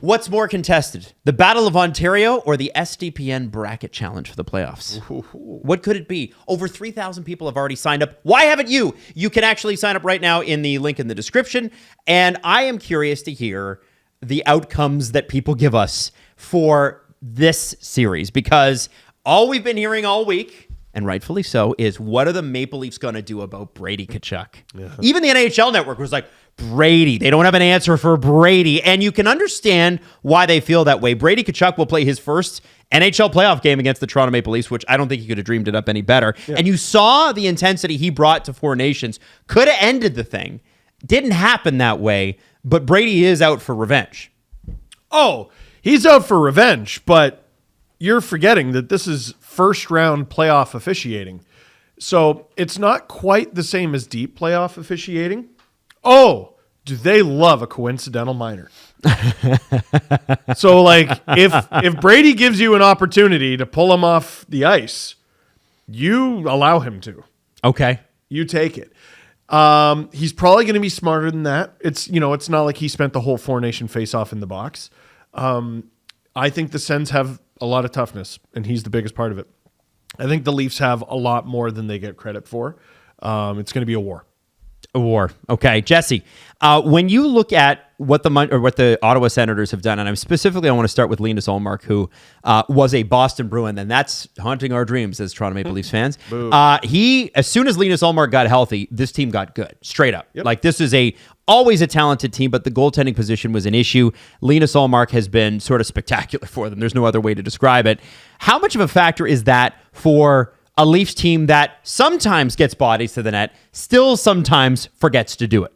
What's more contested, the Battle of Ontario or the SDPN Bracket Challenge for the playoffs? Ooh. What could it be? Over 3,000 people have already signed up. Why haven't you? You can actually sign up right now in the link in the description. And I am curious to hear the outcomes that people give us for this series, because all we've been hearing all week, and rightfully so, is what are the Maple Leafs going to do about Brady Tkachuk? Yeah. Even the NHL Network was like, Brady. They don't have an answer for Brady. And you can understand why they feel that way. Brady Tkachuk will play his first NHL playoff game against the Toronto Maple Leafs, which I don't think he could have dreamed it up any better. Yeah. And you saw the intensity he brought to Four Nations. Could have ended the thing. Didn't happen that way, but Brady is out for revenge. Oh, he's out for revenge, but you're forgetting that this is first-round playoff officiating. So it's not quite the same as deep playoff officiating. Oh, do they love a coincidental minor? So, like, if Brady gives you an opportunity to pull him off the ice, you allow him to. Okay. You take it. He's probably going to be smarter than that. It's not like he spent the whole Four Nation face-off in the box. I think the Sens have a lot of toughness, and he's the biggest part of it. I think the Leafs have a lot more than they get credit for. It's going to be a war. A war. Okay. Jesse, when you look at what the Ottawa Senators have done, and I want to start with Linus Ullmark, who was a Boston Bruin, and that's haunting our dreams as Toronto Maple Leafs fans. As soon as Linus Ullmark got healthy, this team got good, straight up. Yep. Like, this is always a talented team, but the goaltending position was an issue. Linus Ullmark has been sort of spectacular for them. There's no other way to describe it. How much of a factor is that for a Leafs team that sometimes gets bodies to the net, still sometimes forgets to do it?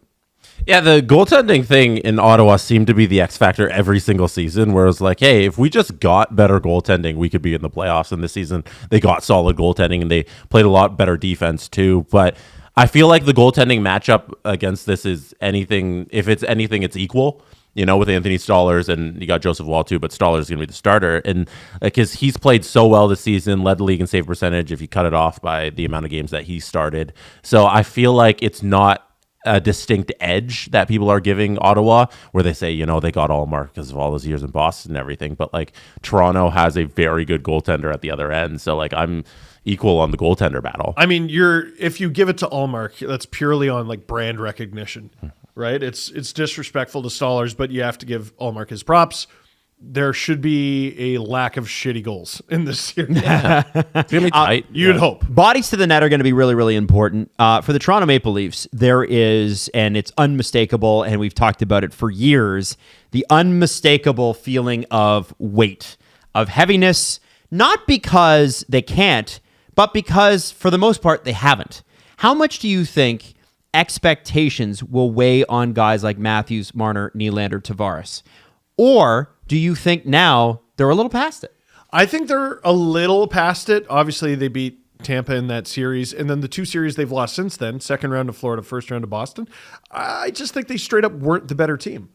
Yeah, the goaltending thing in Ottawa seemed to be the X factor every single season, where it was like, hey, if we just got better goaltending, we could be in the playoffs. And this season, they got solid goaltending, and they played a lot better defense too. But I feel like the goaltending matchup against this is anything. If it's anything, it's equal. With Anthony Stolarz, and you got Joseph Woll too, but Stolarz is going to be the starter. And because he's played so well this season, led the league in save percentage if you cut it off by the amount of games that he started. So I feel like it's not a distinct edge that people are giving Ottawa, where they say, they got Ullmark because of all those years in Boston and everything. But like, Toronto has a very good goaltender at the other end. So like, I'm equal on the goaltender battle. I mean, if you give it to Ullmark, that's purely on like brand recognition. Right? It's disrespectful to Stolarz, but you have to give Ullmark his props. There should be a lack of shitty goals in this series. Yeah. It's going to be tight. You'd hope. Bodies to the net are going to be really, really important. For the Toronto Maple Leafs, there is, and it's unmistakable, and we've talked about it for years, the unmistakable feeling of weight, of heaviness, not because they can't, but because, for the most part, they haven't. How much do you think expectations will weigh on guys like Matthews, Marner, Nylander, Tavares? Or do you think now they're a little past it? I think they're a little past it. Obviously, they beat Tampa in that series, and then the two series they've lost since then, second round of Florida, first round of Boston. I just think they straight up weren't the better team.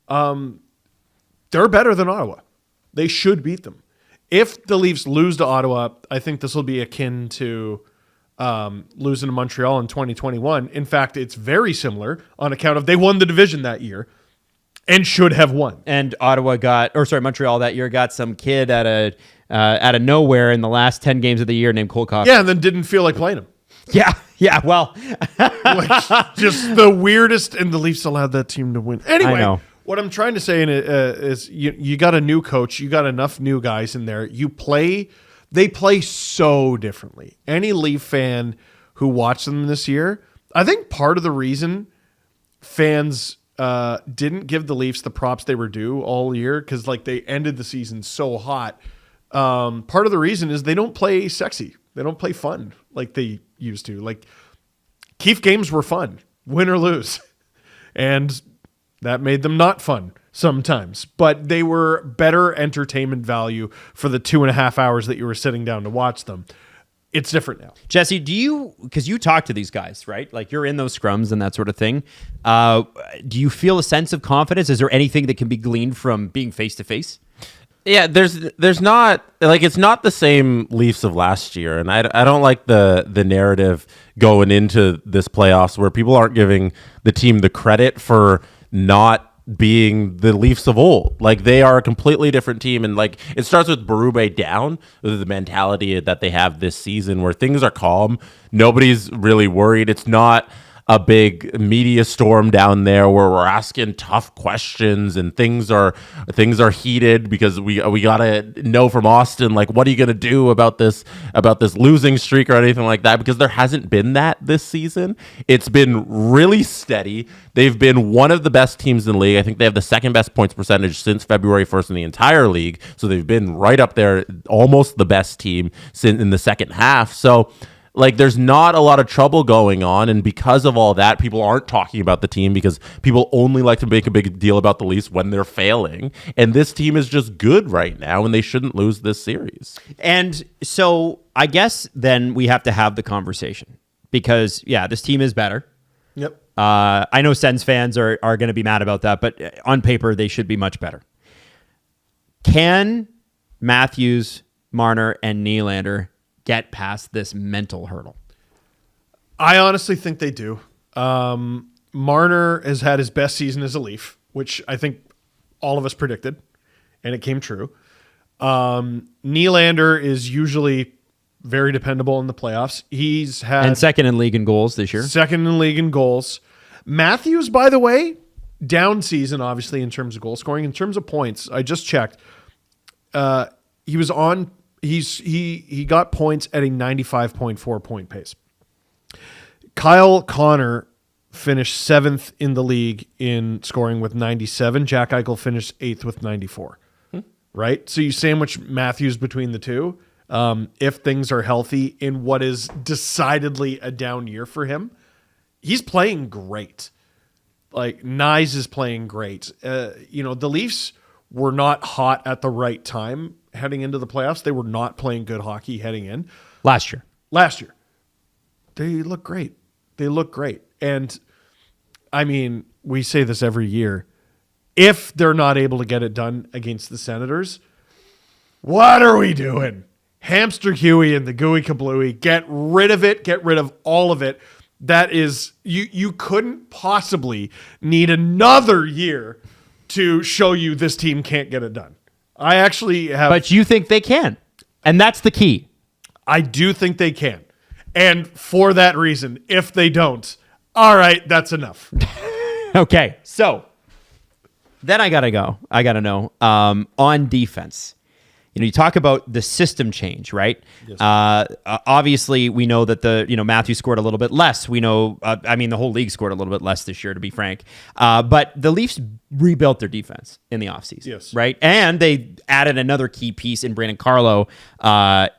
They're better than Ottawa. They should beat them. If the Leafs lose to Ottawa, I think this will be akin to losing to Montreal in 2021. In fact, it's very similar on account of they won the division that year and should have won. And Montreal that year got some kid out of nowhere in the last 10 games of the year named Cole Caulfield. Yeah, and then didn't feel like playing him. Yeah, well. Like, just the weirdest, and the Leafs allowed that team to win. Anyway, I know. What I'm trying to say is you got a new coach, you got enough new guys in there. They play so differently. Any Leaf fan who watched them this year, I think part of the reason fans didn't give the Leafs the props they were due all year, because like they ended the season so hot. Part of the reason is they don't play sexy. They don't play fun like they used to. Like, Keefe games were fun, win or lose. And that made them not fun sometimes, but they were better entertainment value for the 2.5 hours that you were sitting down to watch them. It's different now. Jesse, because you talk to these guys, right? Like, you're in those scrums and that sort of thing. Do you feel a sense of confidence? Is there anything that can be gleaned from being face to face? Yeah, there's not, like, it's not the same Leafs of last year, and I don't like the narrative going into this playoffs where people aren't giving the team the credit for not being the Leafs of old. Like, they are a completely different team, and like it starts with Berube down, the mentality that they have this season where things are calm, nobody's really worried. It's not a big media storm down there where we're asking tough questions and things are heated because we gotta know from Austin, like, what are you gonna do about this losing streak or anything like that, because there hasn't been that this season. It's been really steady. They've been one of the best teams in the league. I think they have the second best points percentage since February 1st in the entire league, so they've been right up there, almost the best team in the second half. So like, there's not a lot of trouble going on, and because of all that, people aren't talking about the team because people only like to make a big deal about the Leafs when they're failing. And this team is just good right now, and they shouldn't lose this series. And so I guess then we have to have the conversation because, yeah, this team is better. Yep. I know Sens fans are going to be mad about that, but on paper, they should be much better. Can Matthews, Marner, and Nylander get past this mental hurdle? I honestly think they do. Marner has had his best season as a Leaf, which I think all of us predicted, and it came true. Nylander is usually very dependable in the playoffs. He's had And second in league in goals this year. second in league in goals. Matthews, by the way, down season, obviously, in terms of goal scoring. In terms of points, I just checked. He was on. He got points at a 95.4 point pace. Kyle Connor finished 7th in the league in scoring with 97. Jack Eichel finished 8th with 94. Right? So you sandwich Matthews between the two. If things are healthy in what is decidedly a down year for him, he's playing great. Like, Nyes is playing great. The Leafs were not hot at the right time heading into the playoffs. They were not playing good hockey heading in. Last year. They look great. And I mean, we say this every year. If they're not able to get it done against the Senators, what are we doing? Hamster Huey and the Gooey Kablooey. Get rid of it. Get rid of all of it. That is, you couldn't possibly need another year to show you this team can't get it done. I actually have. But you think they can. And that's the key. I do think they can. And for that reason, if they don't, all right, that's enough. Okay. So then I got to go. I got to know on defense. You talk about the system change, right? Yes. Obviously, we know that Matthew scored a little bit less. We know, the whole league scored a little bit less this year, to be frank. But the Leafs rebuilt their defense in the offseason, yes, right? And they added another key piece in Brandon Carlo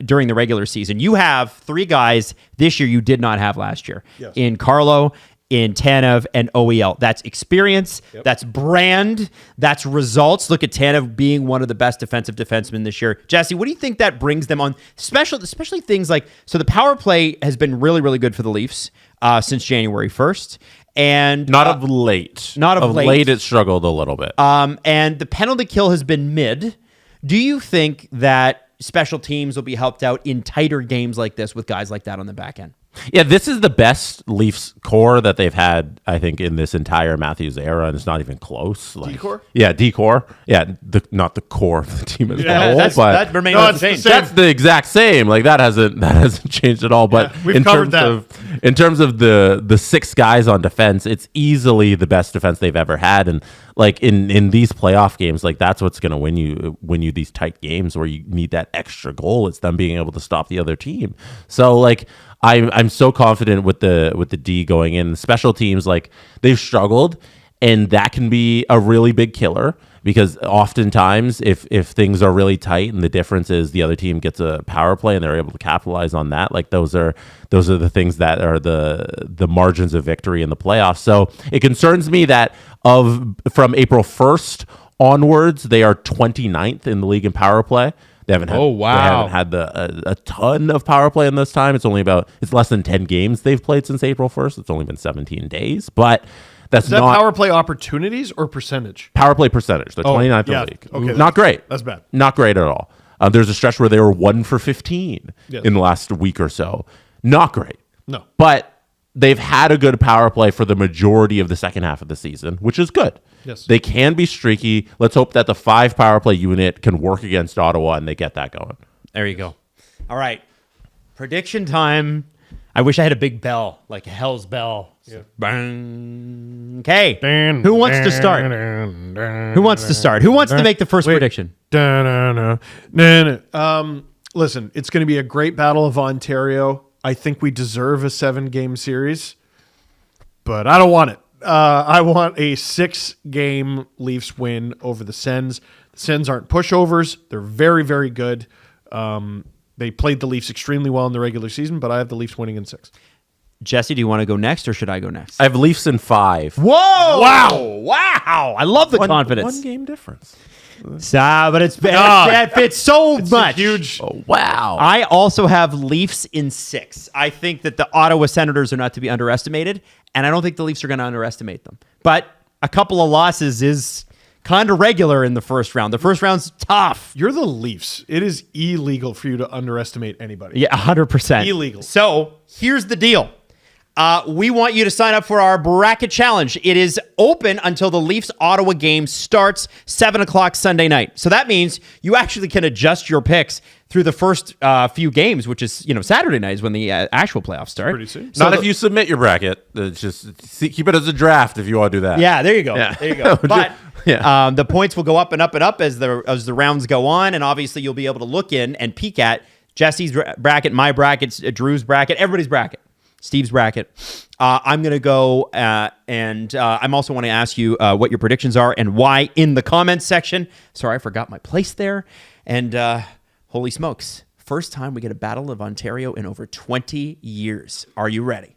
during the regular season. You have 3 guys this year you did not have last year. Yes. In Carlo, in Tanev, and OEL. That's experience. Yep. That's brand. That's results. Look at Tanev being one of the best defensive defensemen this year. Jesse, what do you think that brings them on? Especially things like, so the power play has been really, really good for the Leafs since January 1st. And Not of late. Of late, it struggled a little bit. And the penalty kill has been mid. Do you think that special teams will be helped out in tighter games like this with guys like that on the back end? Yeah, this is the best Leafs core that they've had, I think, in this entire Matthews era, and it's not even close. D-core? Yeah, D-core. Yeah, not the core of the team as a whole, but that remains the same. That's the exact same. Like, that hasn't changed at all. But we've covered that. In terms of the 6 guys on defense, it's easily the best defense they've ever had, and like in these playoff games, like that's what's going to win you these tight games where you need that extra goal. It's them being able to stop the other team. So like, I'm so confident with the D going in. Special teams, like, they've struggled, and that can be a really big killer because oftentimes if things are really tight and the difference is the other team gets a power play and they're able to capitalize on that, like those are the things that are the margins of victory in the playoffs. So it concerns me that from April 1st onwards, they are 29th in the league in power play. They haven't had a ton of power play in this time. It's less than 10 games they've played since April 1st. It's only been 17 days, but that's not power play opportunities or percentage. Power play percentage. They're 29th in the league. Okay, not great. That's bad. Not great at all. There's a stretch where they were 1 for 15 in the last week or so. Not great. No, but they've had a good power play for the majority of the second half of the season, which is good. Yes. They can be streaky. Let's hope that the 5 power play unit can work against Ottawa and they get that going. There you go. All right. Prediction time. I wish I had a big bell, like a hell's bell. Yeah. Bang. Okay. Who wants to start? Who wants to start? Who wants to make the first prediction? Listen, it's going to be a great battle of Ontario. I think we deserve a 7-game series, but I don't want it. I want a 6-game Leafs win over the Sens. The Sens aren't pushovers. They're very, very good. They played the Leafs extremely well in the regular season, but I have the Leafs winning in 6. Jesse, do you want to go next or should I go next? I have Leafs in 5. Whoa! Wow! I love the confidence. 1 game difference. But it's so much. Huge. Oh, wow. I also have Leafs in 6. I think that the Ottawa Senators are not to be underestimated, and I don't think the Leafs are going to underestimate them. But a couple of losses is kind of regular in the first round. The first round's tough. You're the Leafs. It is illegal for you to underestimate anybody. Yeah, 100%. Illegal. So here's the deal. We want you to sign up for our bracket challenge. It is open until the Leafs-Ottawa game starts 7 o'clock Sunday night. So that means you actually can adjust your picks through the first few games, which is, Saturday night is when the actual playoffs start. Pretty soon. Not if you submit your bracket. Keep it as a draft if you want to do that. Yeah, there you go. Yeah. There you go. But Yeah. the points will go up and up and up as the rounds go on, and obviously you'll be able to look in and peek at Jesse's bracket, my bracket, Drew's bracket, everybody's bracket. Steve's bracket. I'm going to go and I'm also want to ask you what your predictions are and why in the comments section. Sorry, I forgot my place there. And holy smokes, first time we get a Battle of Ontario in over 20 years. Are you ready?